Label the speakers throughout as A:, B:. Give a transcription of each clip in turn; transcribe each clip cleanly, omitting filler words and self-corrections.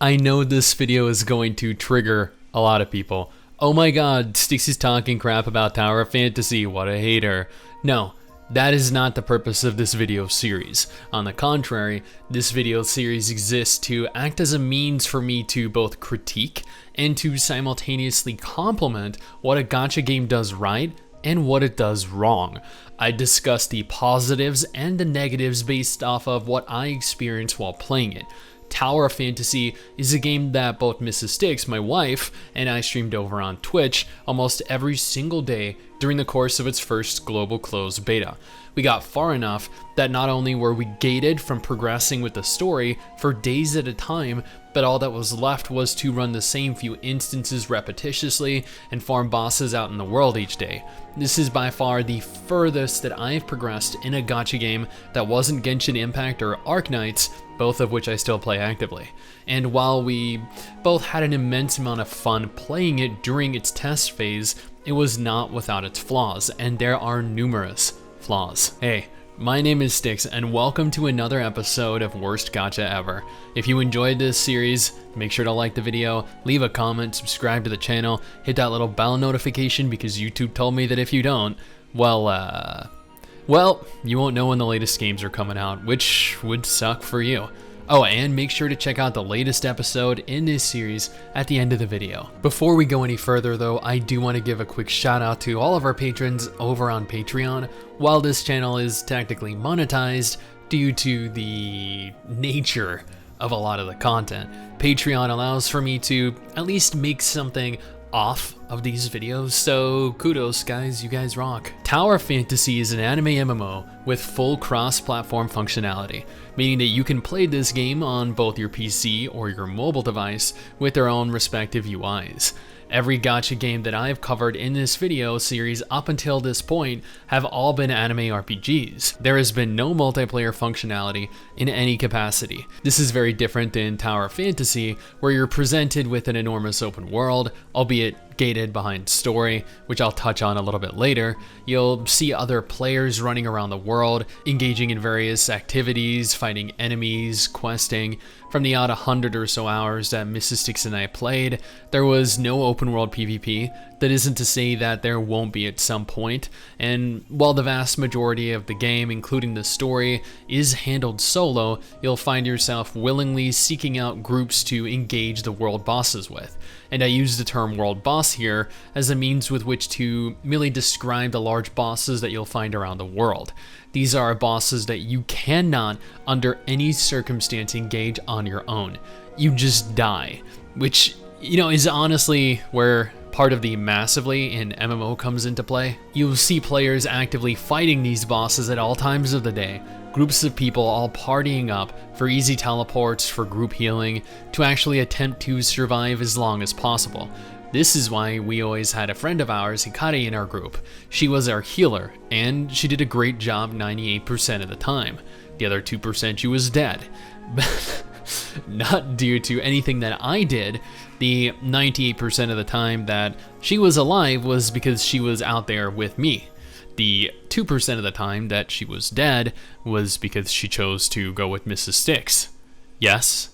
A: I know this video is going to trigger a lot of people. Oh my god, Stix is talking crap about Tower of Fantasy, what a hater. No, that is not the purpose of this video series. On the contrary, this video series exists to act as a means for me to both critique and to simultaneously compliment what a gacha game does right and what it does wrong. I discuss the positives and the negatives based off of what I experienced while playing it. Tower of Fantasy is a game that both Mrs. Stix, my wife, and I streamed over on Twitch almost every single day during the course of its first global closed beta. We got far enough that not only were we gated from progressing with the story for days at a time, but all that was left was to run the same few instances repetitiously and farm bosses out in the world each day. This is by far the furthest that I've progressed in a gacha game that wasn't Genshin Impact or Arknights, both of which I still play actively. And while we both had an immense amount of fun playing it during its test phase, it was not without its flaws, and there are numerous flaws. Hey, my name is Stix, and welcome to another episode of Worst Gacha Ever. If you enjoyed this series, make sure to like the video, leave a comment, subscribe to the channel, hit that little bell notification because YouTube told me that if you don't, well, you won't know when the latest games are coming out, which would suck for you. Oh, and make sure to check out the latest episode in this series at the end of the video. Before we go any further though, I do want to give a quick shout out to all of our patrons over on Patreon. While this channel is technically monetized due to the nature of a lot of the content, Patreon allows for me to at least make something off of these videos, so kudos guys, you guys rock. Tower of Fantasy is an anime MMO with full cross-platform functionality, meaning that you can play this game on both your PC or your mobile device with their own respective UIs. Every gacha game that I've covered in this video series up until this point have all been anime RPGs. There has been no multiplayer functionality in any capacity. This is very different than Tower of Fantasy, where you're presented with an enormous open world, albeit gated behind story, which I'll touch on a little bit later. You'll see other players running around the world, engaging in various activities, fighting enemies, questing. From the odd 100 or so hours that Mrs. Stix and I played, there was no open world PvP. That isn't to say that there won't be at some point, and while the vast majority of the game, including the story, is handled solo, you'll find yourself willingly seeking out groups to engage the world bosses with. And I use the term world boss here as a means with which to merely describe the large bosses that you'll find around the world. These are bosses that you cannot, under any circumstance, engage on your own. You just die, which, is honestly where part of the massively in MMO comes into play. You'll see players actively fighting these bosses at all times of the day, groups of people all partying up for easy teleports, for group healing, to actually attempt to survive as long as possible. This is why we always had a friend of ours, Hikari, in our group. She was our healer, and she did a great job 98% of the time. The other 2% she was dead. Not due to anything that I did. The 98% of the time that she was alive was because she was out there with me. The 2% of the time that she was dead was because she chose to go with Mrs. Stix. Yes,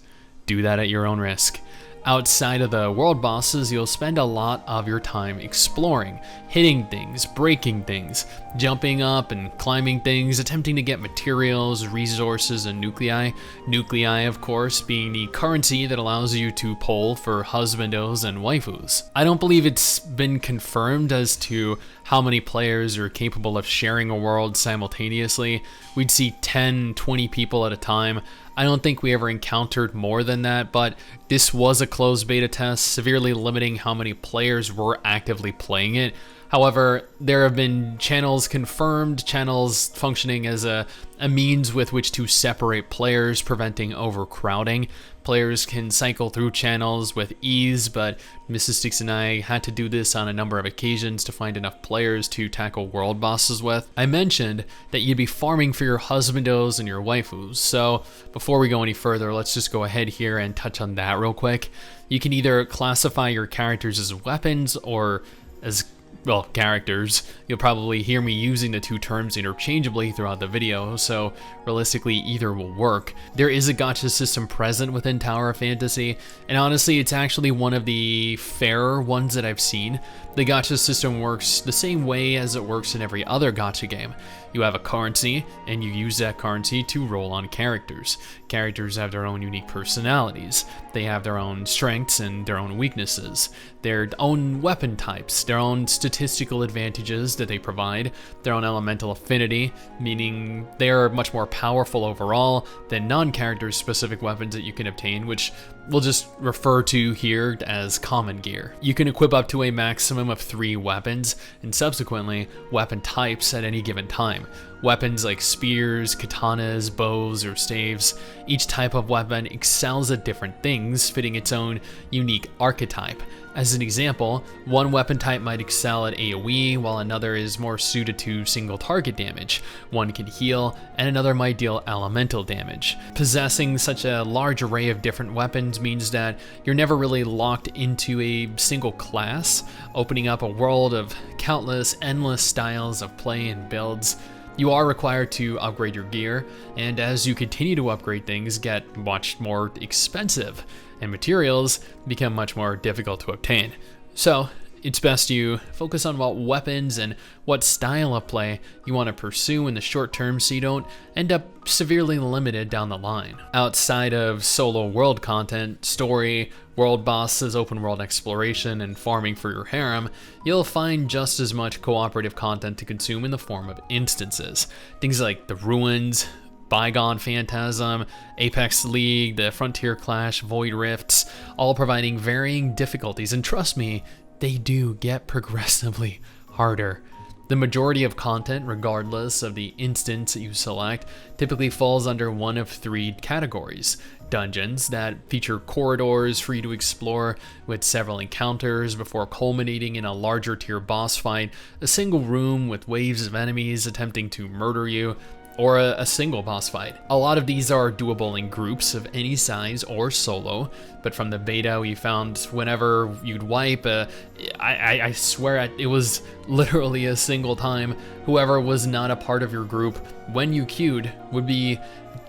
A: do that at your own risk. Outside of the world bosses, you'll spend a lot of your time exploring, hitting things, breaking things, jumping up and climbing things, attempting to get materials, resources, and nuclei. Nuclei, of course, being the currency that allows you to poll for husbandos and waifus. I don't believe it's been confirmed as to how many players are capable of sharing a world simultaneously. We'd see 10, 20 people at a time. I don't think we ever encountered more than that, but this was a closed beta test, severely limiting how many players were actively playing it. However, there have been channels confirmed, channels functioning as a means with which to separate players, preventing overcrowding. Players can cycle through channels with ease, but Mrs. Stix and I had to do this on a number of occasions to find enough players to tackle world bosses with. I mentioned that you'd be farming for your husbandos and your waifus, so before we go any further, let's just go ahead here and touch on that real quick. You can either classify your characters as weapons or as well, characters. You'll probably hear me using the two terms interchangeably throughout the video, so realistically either will work. There is a gacha system present within Tower of Fantasy, and honestly it's actually one of the fairer ones that I've seen. The gacha system works the same way as it works in every other gacha game. You have a currency, and you use that currency to roll on characters. Characters have their own unique personalities. They have their own strengths and their own weaknesses, their own weapon types, their own statistical advantages that they provide, their own elemental affinity, meaning they are much more powerful overall than non-character specific weapons that you can obtain, which we'll just refer to here as common gear. You can equip up to a maximum of 3 weapons, and subsequently weapon types at any given time. Weapons like spears, katanas, bows, or staves. Each type of weapon excels at different things, fitting its own unique archetype. As an example, one weapon type might excel at AoE, while another is more suited to single target damage. One can heal, and another might deal elemental damage. Possessing such a large array of different weapons means that you're never really locked into a single class, opening up a world of countless, endless styles of play and builds. You are required to upgrade your gear, and as you continue to upgrade, things get much more expensive, and materials become much more difficult to obtain. So it's best you focus on what weapons and what style of play you want to pursue in the short term so you don't end up severely limited down the line. Outside of solo world content, story, world bosses, open world exploration, and farming for your harem, you'll find just as much cooperative content to consume in the form of instances. Things like the Ruins, Bygone Phantasm, Apex League, the Frontier Clash, Void Rifts, all providing varying difficulties, and trust me, they do get progressively harder. The majority of content, regardless of the instance that you select, typically falls under one of 3 categories. Dungeons that feature corridors for you to explore with several encounters before culminating in a larger tier boss fight, a single room with waves of enemies attempting to murder you, or a single boss fight. A lot of these are doable in groups of any size or solo, but from the beta we found whenever you'd wipe, I swear it was literally a single time, whoever was not a part of your group when you queued would be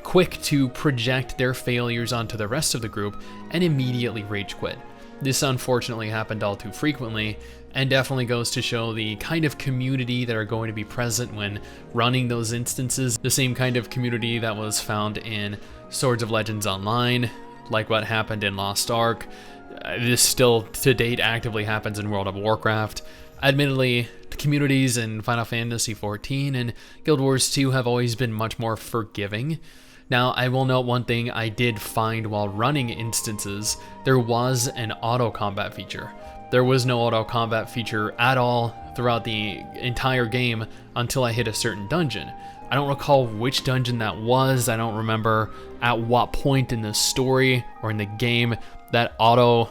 A: quick to project their failures onto the rest of the group and immediately rage quit. This unfortunately happened all too frequently, and definitely goes to show the kind of community that are going to be present when running those instances. The same kind of community that was found in Swords of Legends Online, like what happened in Lost Ark. This still to date actively happens in World of Warcraft. Admittedly, the communities in Final Fantasy XIV and Guild Wars 2 have always been much more forgiving. Now, I will note one thing I did find while running instances: there was an auto combat feature. There was no auto combat feature at all throughout the entire game until I hit a certain dungeon. I don't recall which dungeon that was. I don't remember at what point in the story or in the game that auto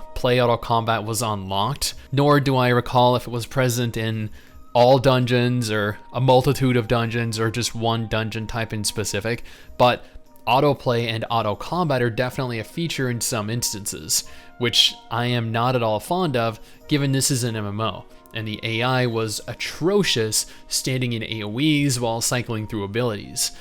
A: combat was unlocked, nor do I recall if it was present in all dungeons or a multitude of dungeons or just one dungeon type in specific, but autoplay and auto combat are definitely a feature in some instances, which I am not at all fond of given this is an MMO, and the AI was atrocious standing in AoEs while cycling through abilities.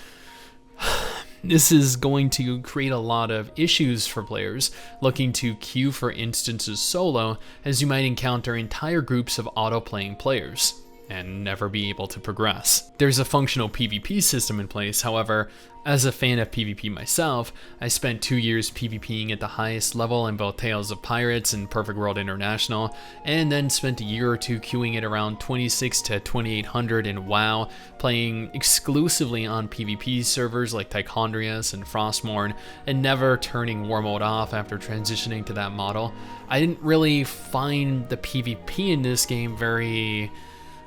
A: This is going to create a lot of issues for players looking to queue for instances solo, as you might encounter entire groups of auto-playing players and never be able to progress. There's a functional PvP system in place. However, as a fan of PvP myself, I spent 2 years PvPing at the highest level in both Tales of Pirates and Perfect World International, and then spent a year or 2 queuing at around 26 to 2800 in WoW, playing exclusively on PvP servers like Tichondrius and Frostmourne, and never turning War Mode off after transitioning to that model. I didn't really find the PvP in this game very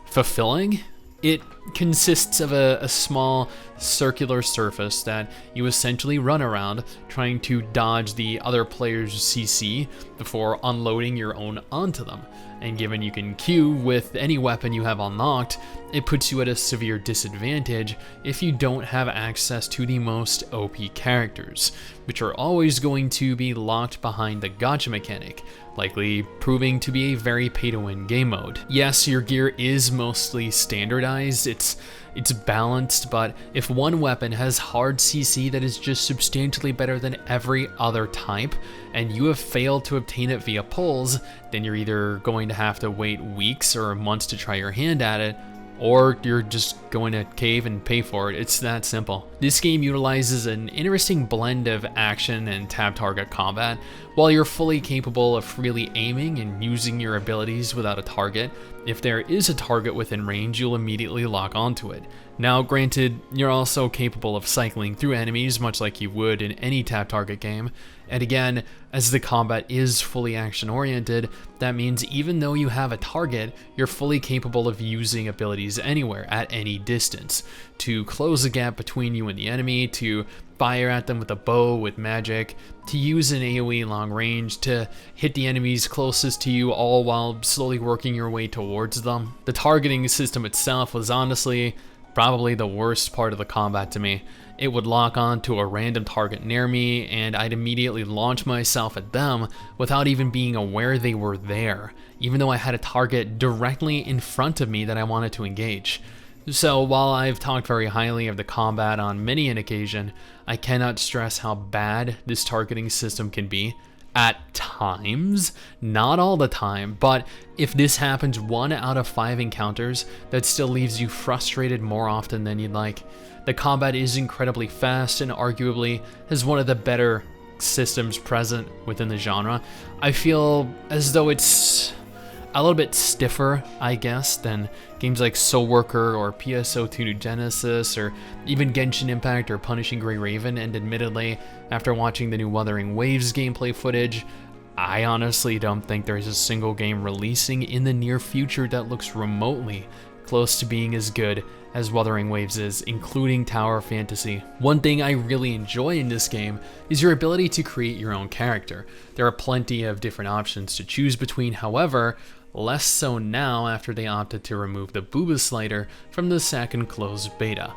A: fulfilling. It consists of a small circular surface that you essentially run around trying to dodge the other player's CC before unloading your own onto them. And given you can queue with any weapon you have unlocked, it puts you at a severe disadvantage if you don't have access to the most OP characters, which are always going to be locked behind the gacha mechanic, likely proving to be a very pay-to-win game mode. Yes, your gear is mostly standardized, it's balanced, but if one weapon has hard CC that is just substantially better than every other type, and you have failed to obtain it via pulls, then you're either going to have to wait weeks or months to try your hand at it, or you're just going to cave and pay for it. It's that simple. This game utilizes an interesting blend of action and tap target combat. While you're fully capable of freely aiming and using your abilities without a target, if there is a target within range, you'll immediately lock onto it. Now, granted, you're also capable of cycling through enemies much like you would in any tap target game, and again, as the combat is fully action oriented, that means even though you have a target, you're fully capable of using abilities anywhere at any distance, to close the gap between you and the enemy, to fire at them with a bow with magic, to use an AoE long range, to hit the enemies closest to you, all while slowly working your way towards them. The targeting system itself was honestly probably the worst part of the combat to me. It would lock on to a random target near me, and I'd immediately launch myself at them without even being aware they were there, even though I had a target directly in front of me that I wanted to engage. So while I've talked very highly of the combat on many an occasion, I cannot stress how bad this targeting system can be. At times, not all the time, but if this happens 1 out of 5 encounters, that still leaves you frustrated more often than you'd like. The combat is incredibly fast and arguably has one of the better systems present within the genre. I feel as though it's a little bit stiffer, I guess, than games like Soul Worker or PSO2 New Genesis or even Genshin Impact or Punishing Grey Raven, and admittedly, after watching the new Wuthering Waves gameplay footage, I honestly don't think there's a single game releasing in the near future that looks remotely close to being as good as Wuthering Waves is, including Tower Fantasy. One thing I really enjoy in this game is your ability to create your own character. There are plenty of different options to choose between, however, less so now after they opted to remove the booba slider from the second closed beta.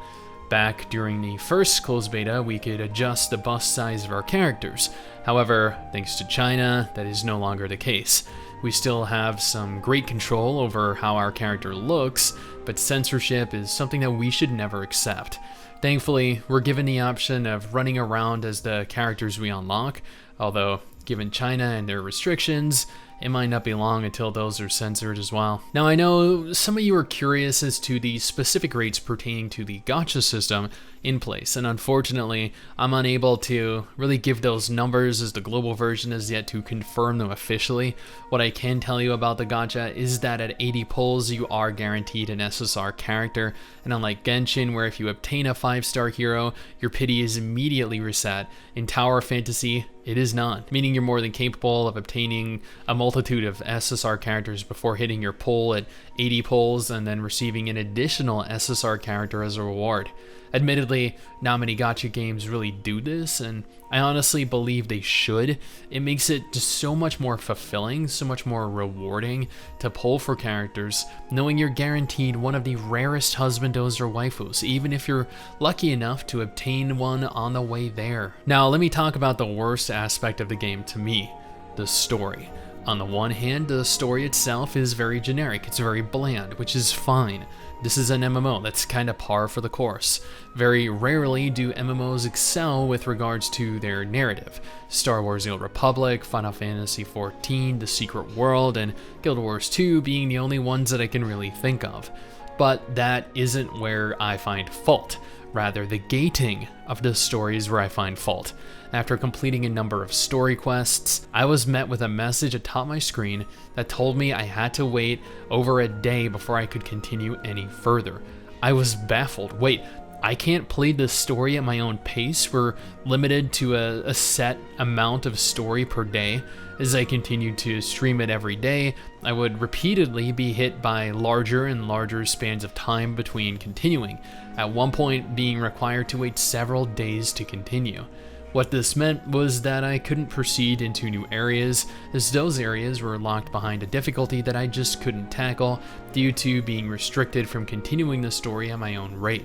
A: Back during the first closed beta, we could adjust the bust size of our characters. However, thanks to China, that is no longer the case. We still have some great control over how our character looks, but censorship is something that we should never accept. Thankfully, we're given the option of running around as the characters we unlock, although given China and their restrictions, it might not be long until those are censored as well. Now, I know some of you are curious as to the specific rates pertaining to the gacha system in place, and unfortunately, I'm unable to really give those numbers as the global version is yet to confirm them officially. What I can tell you about the gacha is that at 80 pulls, you are guaranteed an SSR character, and unlike Genshin, where if you obtain a 5-star hero, your pity is immediately reset, in Tower Fantasy, it is not, meaning you're more than capable of obtaining a multitude of SSR characters before hitting your pull at 80 pulls and then receiving an additional SSR character as a reward. Admittedly, not many gacha games really do this, and I honestly believe they should. It makes it just so much more fulfilling, so much more rewarding to pull for characters, knowing you're guaranteed one of the rarest husbandos or waifus, even if you're lucky enough to obtain one on the way there. Now, let me talk about the worst aspect of the game to me, the story. On the one hand, the story itself is very generic, it's very bland, which is fine. This is an MMO, that's kind of par for the course. Very rarely do MMOs excel with regards to their narrative. Star Wars The Old Republic, Final Fantasy XIV, The Secret World, and Guild Wars 2 being the only ones that I can really think of. But that isn't where I find fault. Rather, the gating of the story is where I find fault. After completing a number of story quests, I was met with a message atop my screen that told me I had to wait over a day before I could continue any further. I was baffled. Wait, I can't play the story at my own pace. We're limited to a set amount of story per day. As I continued to stream it every day, I would repeatedly be hit by larger and larger spans of time between continuing, at one point being required to wait several days to continue. What this meant was that I couldn't proceed into new areas, as those areas were locked behind a difficulty that I just couldn't tackle due to being restricted from continuing the story at my own rate.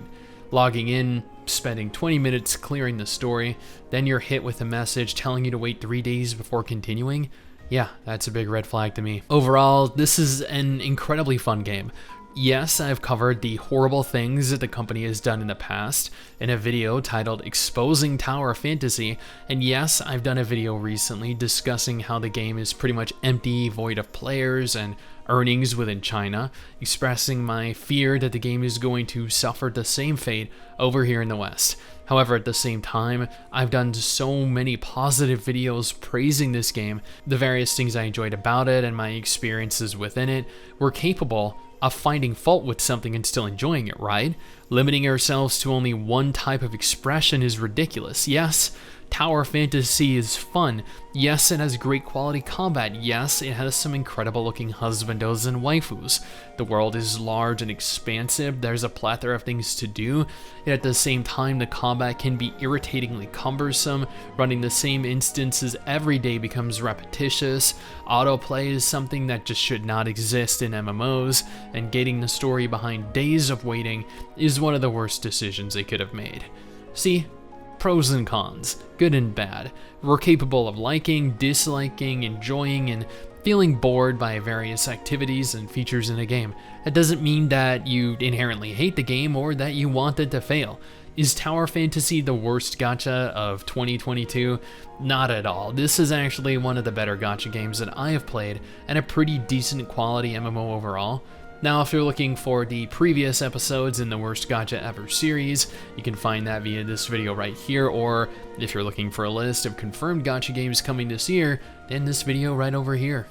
A: Logging in, spending 20 minutes clearing the story, then you're hit with a message telling you to wait 3 days before continuing. Yeah, that's a big red flag to me. Overall, this is an incredibly fun game. Yes, I've covered the horrible things that the company has done in the past in a video titled Exposing Tower Fantasy, and yes, I've done a video recently discussing how the game is pretty much empty, void of players and earnings within China, expressing my fear that the game is going to suffer the same fate over here in the West. However, at the same time, I've done so many positive videos praising this game, the various things I enjoyed about it and my experiences within it were capable of finding fault with something and still enjoying it, right? Limiting ourselves to only one type of expression is ridiculous. Yes, Tower Fantasy is fun. Yes, it has great quality combat. Yes, it has some incredible looking husbandos and waifus. The world is large and expansive. There's a plethora of things to do. And at the same time, the combat can be irritatingly cumbersome. Running the same instances every day becomes repetitious. Autoplay is something that just should not exist in MMOs. And gating the story behind days of waiting is one of the worst decisions they could have made. See? Pros and cons, good and bad. We're capable of liking, disliking, enjoying, and feeling bored by various activities and features in a game. That doesn't mean that you inherently hate the game or that you want it to fail. Is Tower Fantasy the worst gacha of 2022? Not at all. This is actually one of the better gacha games that I have played, and a pretty decent quality MMO overall. Now, if you're looking for the previous episodes in the Worst Gacha Ever series, you can find that via this video right here, or if you're looking for a list of confirmed gacha games coming this year, then this video right over here.